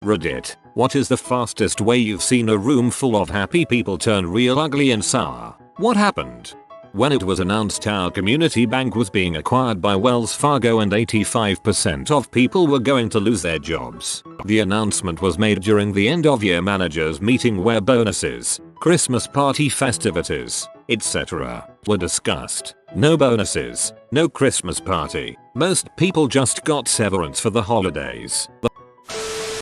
Reddit. What is the fastest way you've seen a room full of happy people turn real ugly and sour? What happened? When it was announced our community bank was being acquired by Wells Fargo and 85% of people were going to lose their jobs, the announcement was made during the end of year managers meeting where bonuses, Christmas party festivities, etc. were discussed. No bonuses, no Christmas party. Most people just got severance for the holidays.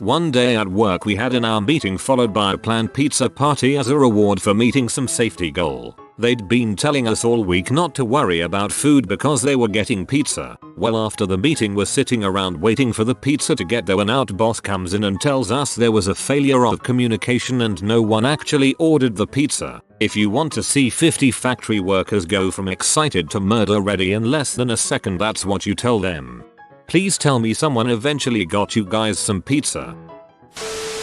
One day at work we had an hour meeting followed by a planned pizza party as a reward for meeting some safety goal. They'd been telling us all week not to worry about food because they were getting pizza. Well, after the meeting we're sitting around waiting for the pizza to get there when out boss comes in and tells us there was a failure of communication and no one actually ordered the pizza. If you want to see 50 factory workers go from excited to murder ready in less than a second, that's what you tell them. Please tell me someone eventually got you guys some pizza.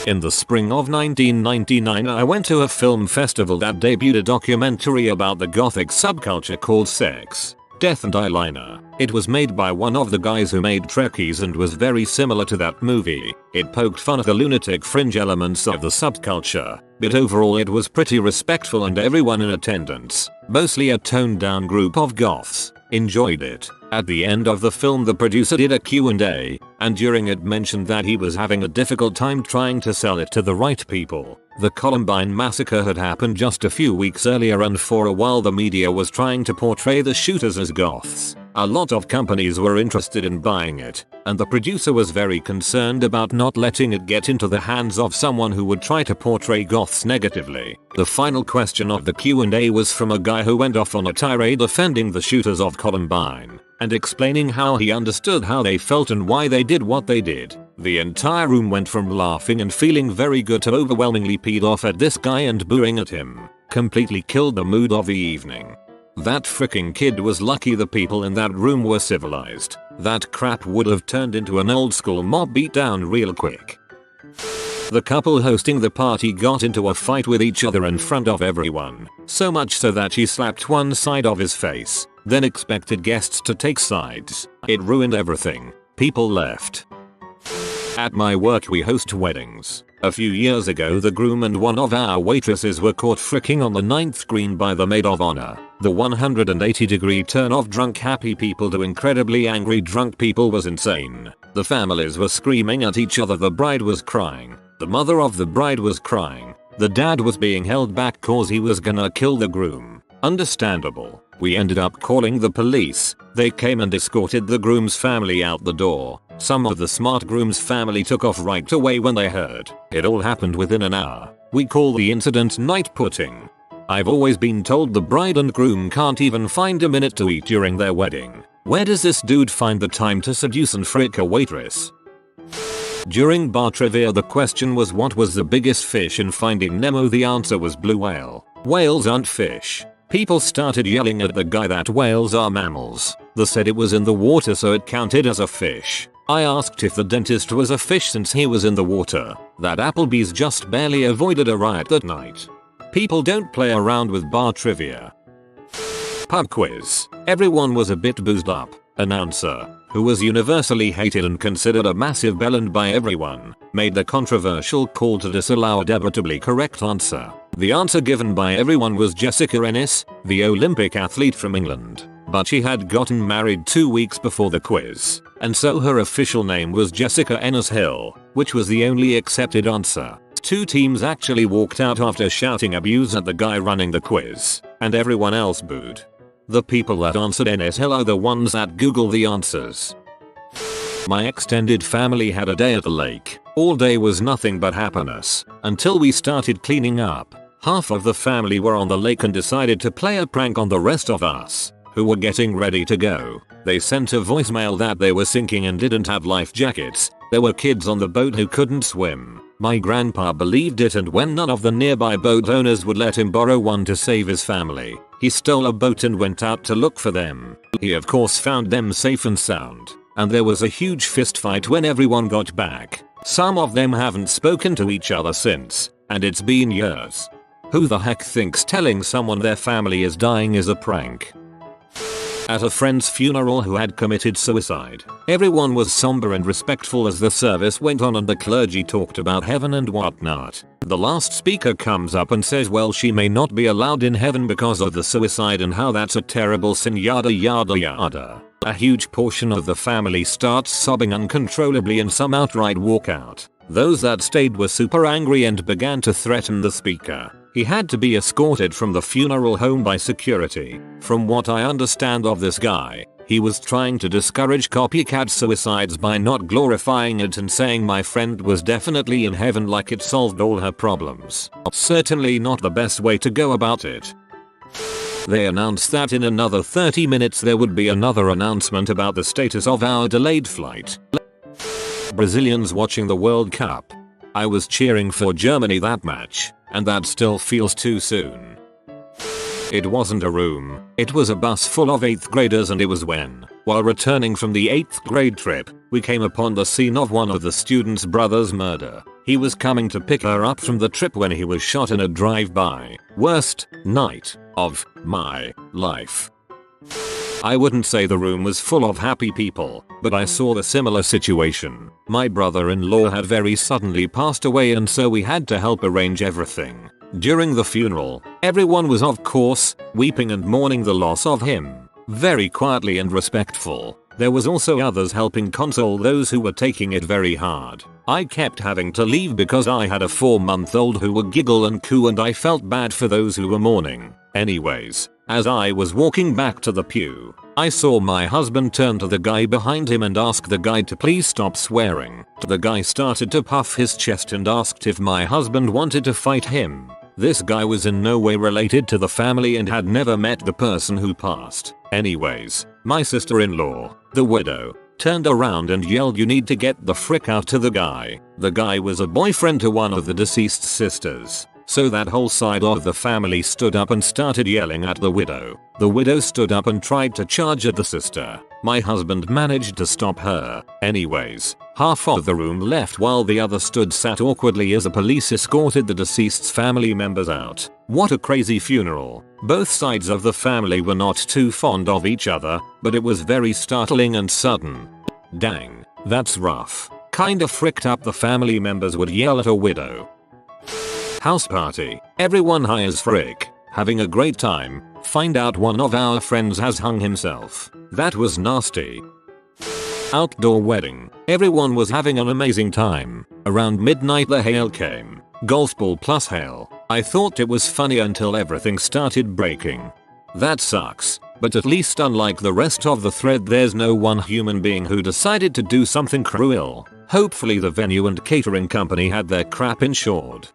In the spring of 1999 I went to a film festival that debuted a documentary about the gothic subculture called Sex, Death and Eyeliner. It was made by one of the guys who made Trekkies and was very similar to that movie. It poked fun at the lunatic fringe elements of the subculture, but overall it was pretty respectful and everyone in attendance, mostly a toned down group of goths, enjoyed it. At the end of the film the producer did a Q&A, and during it mentioned that he was having a difficult time trying to sell it to the right people. The Columbine massacre had happened just a few weeks earlier and for a while the media was trying to portray the shooters as goths. A lot of companies were interested in buying it, and the producer was very concerned about not letting it get into the hands of someone who would try to portray goths negatively. The final question of the Q&A was from a guy who went off on a tirade defending the shooters of Columbine and explaining how he understood how they felt and why they did what they did. The entire room went from laughing and feeling very good to overwhelmingly peed off at this guy and booing at him. Completely killed the mood of the evening. That freaking kid was lucky the people in that room were civilized. That crap would have turned into an old school mob beatdown real quick. The couple hosting the party got into a fight with each other in front of everyone, so much so that she slapped one side of his face, then expected guests to take sides. It ruined everything. People left. At my work we host weddings. A few years ago the groom and one of our waitresses were caught fricking on the 9th green by the maid of honor. The 180-degree turn of drunk happy people to incredibly angry drunk people was insane. The families were screaming at each other, the bride was crying. The mother of the bride was crying. The dad was being held back cause he was gonna kill the groom. Understandable. We ended up calling the police. They came and escorted the groom's family out the door. Some of the smart groom's family took off right away when they heard. It all happened within an hour. We call the incident night putting. I've always been told the bride and groom can't even find a minute to eat during their wedding. Where does this dude find the time to seduce and frick a waitress? During bar trivia the question was what was the biggest fish in Finding Nemo. The answer was blue whale. Whales aren't fish. People started yelling at the guy that whales are mammals. They said it was in the water so it counted as a fish. I asked if the dentist was a fish since he was in the water. That Applebee's just barely avoided a riot that night. People don't play around with bar trivia. Pub quiz. Everyone was a bit boozed up. Announcer, who was universally hated and considered a massive bellend by everyone, made the controversial call to disallow a debatably correct answer. The answer given by everyone was Jessica Ennis, the Olympic athlete from England. But she had gotten married 2 weeks before the quiz, and so her official name was Jessica Ennis Hill, which was the only accepted answer. 2 teams actually walked out after shouting abuse at the guy running the quiz, and everyone else booed. The people that answered Ennis Hill are the ones that Google the answers. My extended family had a day at the lake. All day was nothing but happiness, until we started cleaning up. Half of the family were on the lake and decided to play a prank on the rest of us, who were getting ready to go. They sent a voicemail that they were sinking and didn't have life jackets. There were kids on the boat who couldn't swim. My grandpa believed it, and when none of the nearby boat owners would let him borrow one to save his family, he stole a boat and went out to look for them. He of course found them safe and sound, and there was a huge fist fight when everyone got back. Some of them haven't spoken to each other since, and it's been years. Who the heck thinks telling someone their family is dying is a prank? At a friend's funeral who had committed suicide, everyone was somber and respectful as the service went on and the clergy talked about heaven and whatnot. The last speaker comes up and says, well, she may not be allowed in heaven because of the suicide and how that's a terrible sin, yada yada yada. A huge portion of the family starts sobbing uncontrollably and some outright walk out. Those that stayed were super angry and began to threaten the speaker. He had to be escorted from the funeral home by security. From what I understand of this guy, he was trying to discourage copycat suicides by not glorifying it and saying my friend was definitely in heaven like it solved all her problems. Certainly not the best way to go about it. They announced that in another 30 minutes there would be another announcement about the status of our delayed flight. Brazilians watching the World Cup. I was cheering for Germany that match, and that still feels too soon. It wasn't a room, it was a bus full of 8th graders, and it was when, while returning from the 8th grade trip, we came upon the scene of one of the students' brother's murder. He was coming to pick her up from the trip when he was shot in a drive-by. Worst night of my life. I wouldn't say the room was full of happy people, but I saw a similar situation. My brother-in-law had very suddenly passed away, and so we had to help arrange everything. During the funeral, everyone was of course weeping and mourning the loss of him, very quietly and respectful. There was also others helping console those who were taking it very hard. I kept having to leave because I had a 4-month-old who would giggle and coo, and I felt bad for those who were mourning. Anyways, as I was walking back to the pew, I saw my husband turn to the guy behind him and ask the guy to please stop swearing. The guy started to puff his chest and asked if my husband wanted to fight him. This guy was in no way related to the family and had never met the person who passed. Anyways, my sister-in-law, the widow, turned around and yelled, "You need to get the frick out to the guy." The guy was a boyfriend to one of the deceased sisters. So that whole side of the family stood up and started yelling at the widow. The widow stood up and tried to charge at the sister. My husband managed to stop her. Anyways, half of the room left while the other sat awkwardly as the police escorted the deceased's family members out. What a crazy funeral. Both sides of the family were not too fond of each other, but it was very startling and sudden. Dang, that's rough. Kinda fricked up the family members would yell at a widow. House party. Everyone high as frick. Having a great time. Find out one of our friends has hung himself. That was nasty. Outdoor wedding. Everyone was having an amazing time. Around midnight the hail came. Golf ball plus hail. I thought it was funny until everything started breaking. That sucks. But at least unlike the rest of the thread, there's no one human being who decided to do something cruel. Hopefully the venue and catering company had their crap insured.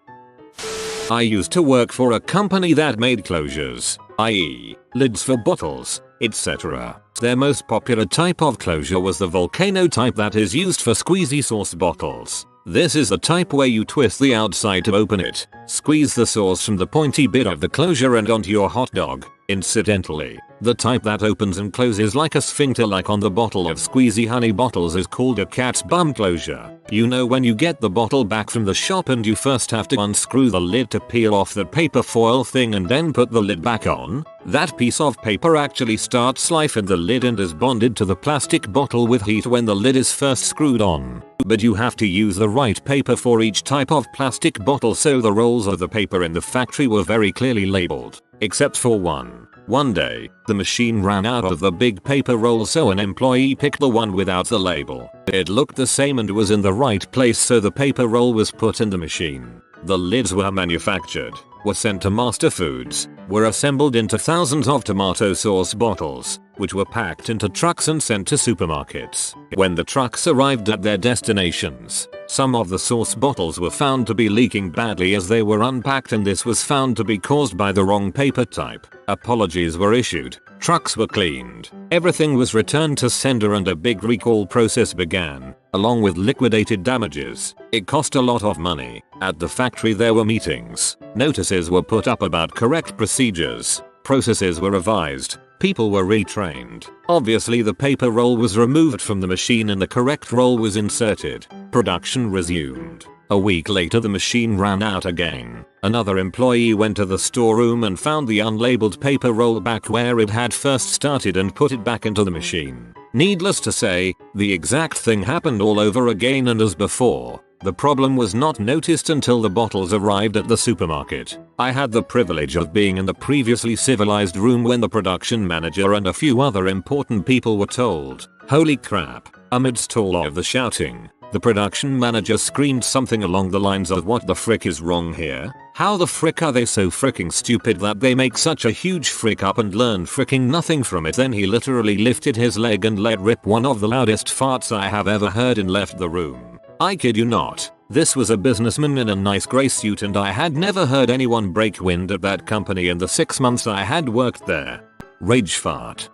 I used to work for a company that made closures, i.e., lids for bottles, etc. Their most popular type of closure was the volcano type that is used for squeezy sauce bottles. This is the type where you twist the outside to open it, squeeze the sauce from the pointy bit of the closure and onto your hot dog. Incidentally, the type that opens and closes like a sphincter like on the bottle of squeezy honey bottles is called a cat's bum closure. You know when you get the bottle back from the shop and you first have to unscrew the lid to peel off the paper foil thing and then put the lid back on? That piece of paper actually starts life in the lid and is bonded to the plastic bottle with heat when the lid is first screwed on. But you have to use the right paper for each type of plastic bottle, so the rolls of the paper in the factory were very clearly labeled. Except for one. One day, the machine ran out of the big paper roll, so an employee picked the one without the label. It looked the same and was in the right place, so the paper roll was put in the machine. The lids were manufactured, were sent to Master Foods, were assembled into thousands of tomato sauce bottles, which were packed into trucks and sent to supermarkets. When the trucks arrived at their destinations, some of the sauce bottles were found to be leaking badly as they were unpacked, and this was found to be caused by the wrong paper type. Apologies were issued, trucks were cleaned, everything was returned to sender, and a big recall process began, along with liquidated damages. It cost a lot of money. At the factory there were meetings, notices were put up about correct procedures, processes were revised, people were retrained. Obviously the paper roll was removed from the machine and the correct roll was inserted. Production resumed. A week later the machine ran out again. Another employee went to the storeroom and found the unlabeled paper roll back where it had first started and put it back into the machine. Needless to say, the exact thing happened all over again and as before. The problem was not noticed until the bottles arrived at the supermarket. I had the privilege of being in the previously civilized room when the production manager and a few other important people were told, "Holy crap." Amidst all of the shouting, the production manager screamed something along the lines of, "What the frick is wrong here? How the frick are they so fricking stupid that they make such a huge frick up and learn fricking nothing from it?" Then he literally lifted his leg and let rip one of the loudest farts I have ever heard and left the room. I kid you not. This was a businessman in a nice grey suit and I had never heard anyone break wind at that company in the 6 months I had worked there. Rage fart.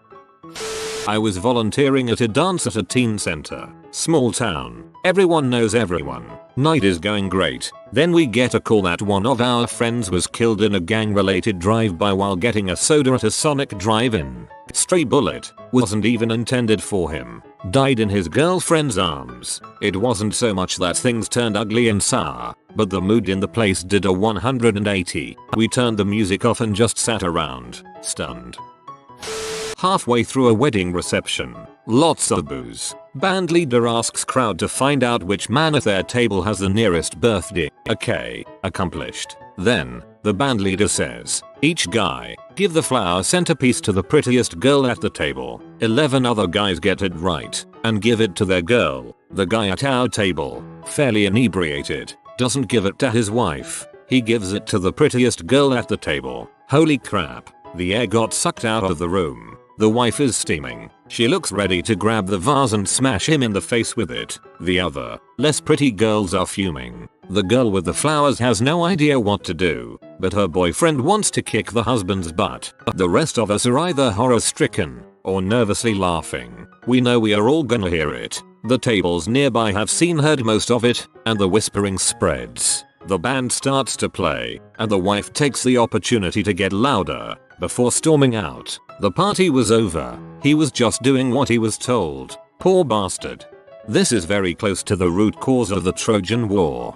I was volunteering at a dance at a teen center. Small town. Everyone knows everyone. Night is going great. Then we get a call that one of our friends was killed in a gang-related drive-by while getting a soda at a Sonic drive-in. Stray bullet. Wasn't even intended for him. Died in his girlfriend's arms. It wasn't so much that things turned ugly and sour, but the mood in the place did a 180. We turned the music off and just sat around, stunned. Halfway through a wedding reception. Lots of booze. Band leader asks crowd to find out which man at their table has the nearest birthday. Okay, accomplished. Then, the band leader says, "Each guy, give the flower centerpiece to the prettiest girl at the table." 11 other guys get it right, and give it to their girl. The guy at our table, fairly inebriated, doesn't give it to his wife. He gives it to the prettiest girl at the table. Holy crap, the air got sucked out of the room. The wife is steaming. She looks ready to grab the vase and smash him in the face with it. The other, less pretty girls are fuming. The girl with the flowers has no idea what to do, but her boyfriend wants to kick the husband's butt. The rest of us are either horror-stricken or nervously laughing. We know we are all gonna hear it. The tables nearby have heard most of it, and the whispering spreads. The band starts to play, and the wife takes the opportunity to get louder before storming out. The party was over. He was just doing what he was told. Poor bastard. This is very close to the root cause of the Trojan War.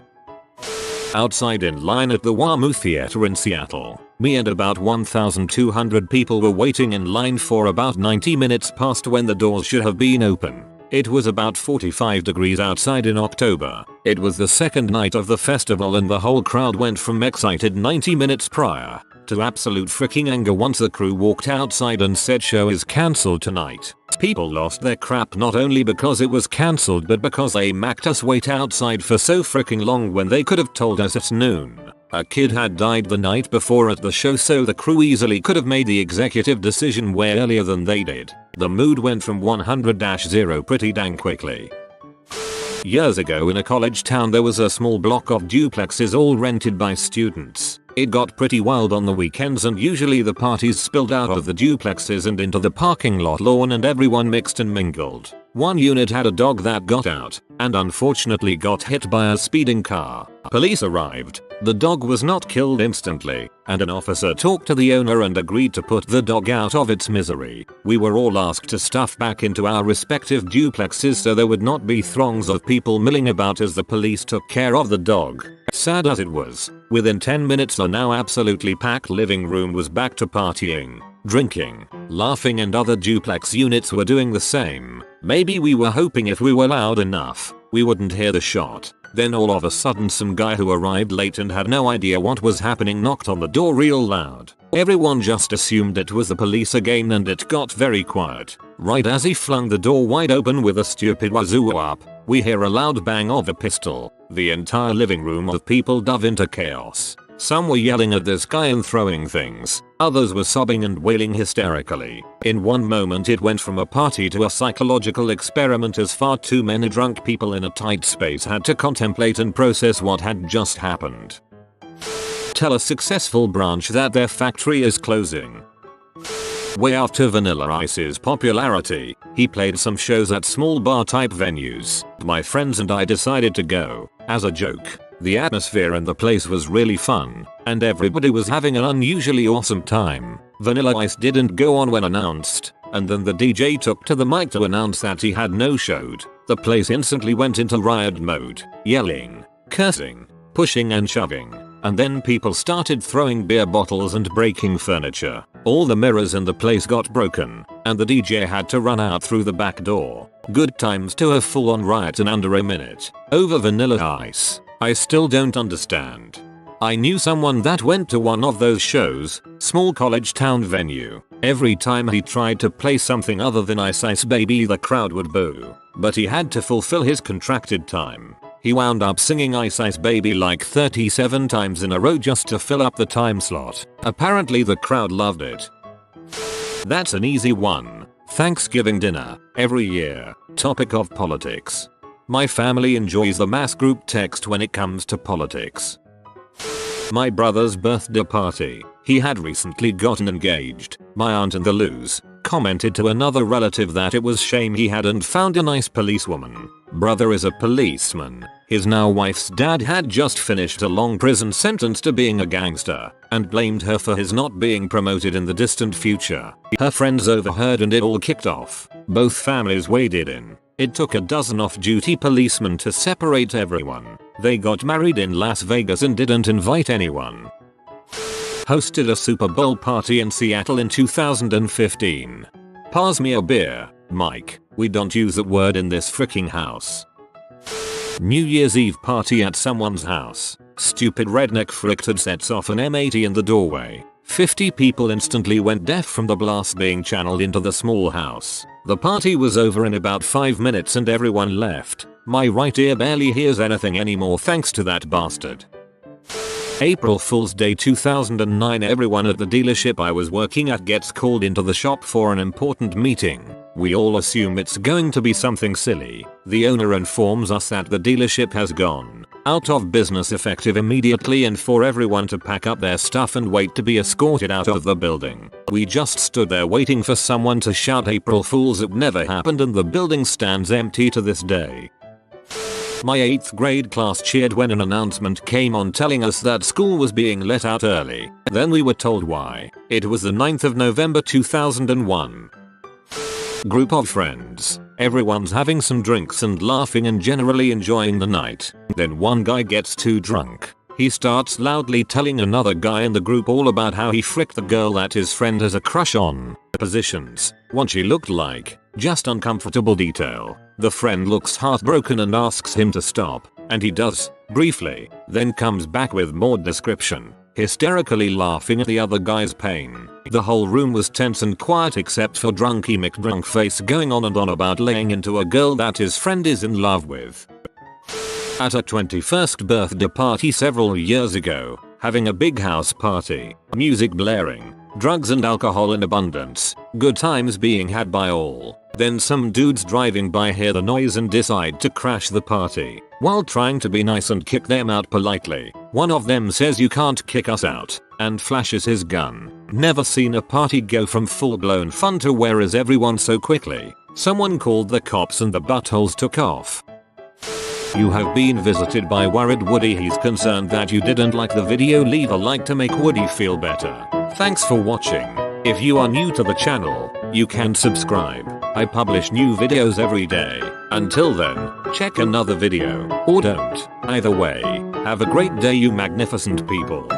Outside in line at the WAMU Theater in Seattle, me and about 1,200 people were waiting in line for about 90 minutes past when the doors should have been open. It was about 45 degrees outside in October. It was the second night of the festival and the whole crowd went from excited 90 minutes prior to absolute freaking anger once the crew walked outside and said show is cancelled tonight. People lost their crap not only because it was cancelled but because they macked us wait outside for so freaking long when they could have told us it's noon. A kid had died the night before at the show so the crew easily could have made the executive decision way earlier than they did. The mood went from 100-0 pretty dang quickly. Years ago in a college town there was a small block of duplexes all rented by students. It got pretty wild on the weekends and usually the parties spilled out of the duplexes and into the parking lot lawn and everyone mixed and mingled. One unit had a dog that got out and unfortunately got hit by a speeding car. Police arrived. The dog was not killed instantly, and an officer talked to the owner and agreed to put the dog out of its misery. We were all asked to stuff back into our respective duplexes so there would not be throngs of people milling about as the police took care of the dog. Sad as it was, within 10 minutes the now absolutely packed living room was back to partying, drinking, laughing, and other duplex units were doing the same. Maybe we were hoping if we were loud enough, we wouldn't hear the shot. Then all of a sudden some guy who arrived late and had no idea what was happening knocked on the door real loud. Everyone just assumed it was the police again and it got very quiet. Right as he flung the door wide open with a stupid wazoo up, we hear a loud bang of a pistol. The entire living room of people dove into chaos. Some were yelling at this guy and throwing things. Others were sobbing and wailing hysterically. In one moment it went from a party to a psychological experiment as far too many drunk people in a tight space had to contemplate and process what had just happened. Tell a successful branch that their factory is closing. Way after Vanilla Ice's popularity, he played some shows at small bar type venues. My friends and I decided to go. As a joke, the atmosphere in the place was really fun, and everybody was having an unusually awesome time. Vanilla Ice didn't go on when announced, and then the DJ took to the mic to announce that he had no showed. The place instantly went into riot mode, yelling, cursing, pushing and shoving. And then people started throwing beer bottles and breaking furniture. All the mirrors in the place got broken, and the DJ had to run out through the back door. Good times to a full-on riot in under a minute. Over Vanilla Ice. I still don't understand. I knew someone that went to one of those shows, small college town venue. Every time he tried to play something other than Ice Ice Baby the crowd would boo. But he had to fulfill his contracted time. He wound up singing Ice Ice Baby like 37 times in a row just to fill up the time slot. Apparently the crowd loved it. That's an easy one. Thanksgiving dinner, every year. Topic of politics. My family enjoys the mass group text when it comes to politics. My brother's birthday party. He had recently gotten engaged. My aunt in the loos commented to another relative that it was shame he hadn't found a nice policewoman. Brother is a policeman. His now wife's dad had just finished a long prison sentence to being a gangster and blamed her for his not being promoted in the distant future. Her friends overheard and it all kicked off. Both families waded in. It took a dozen off-duty policemen to separate everyone. They got married in Las Vegas and didn't invite anyone. Hosted a Super Bowl party in Seattle in 2015. Pass me a beer, Mike. We don't use that word in this freaking house. New Year's Eve party at someone's house. Stupid redneck frick sets off an M80 in the doorway. 50 people instantly went deaf from the blast being channeled into the small house. The party was over in about 5 minutes and everyone left. My right ear barely hears anything anymore thanks to that bastard. April Fool's Day 2009. Everyone at the dealership I was working at gets called into the shop for an important meeting. We all assume it's going to be something silly. The owner informs us that the dealership has gone out of business effective immediately and for everyone to pack up their stuff and wait to be escorted out of the building. We just stood there waiting for someone to shout April Fools. It never happened and the building stands empty to this day. My 8th grade class cheered when an announcement came on telling us that school was being let out early. Then we were told why. It was the 9th of November 2001. Group of friends. Everyone's having some drinks and laughing and generally enjoying the night. Then one guy gets too drunk. He starts loudly telling another guy in the group all about how he fricked the girl that his friend has a crush on. Positions. What she looked like. Just uncomfortable detail. The friend looks heartbroken and asks him to stop. And he does. Briefly. Then comes back with more description. Hysterically laughing at the other guy's pain. The whole room was tense and quiet except for Drunky McDrunkface going on and on about laying into a girl that his friend is in love with. At a 21st birthday party several years ago, having a big house party, music blaring, drugs and alcohol in abundance, good times being had by all. Then some dudes driving by hear the noise and decide to crash the party. While trying to be nice and kick them out politely, one of them says you can't kick us out, and flashes his gun. Never seen a party go from full-blown fun to where is everyone so quickly. Someone called the cops and the buttholes took off. You have been visited by worried Woody. He's concerned that you didn't like the video. Leave a like to make Woody feel better. Thanks for watching. If you are new to the channel, you can subscribe. I publish new videos every day. Until then, check another video, or don't. Either way, have a great day you magnificent people.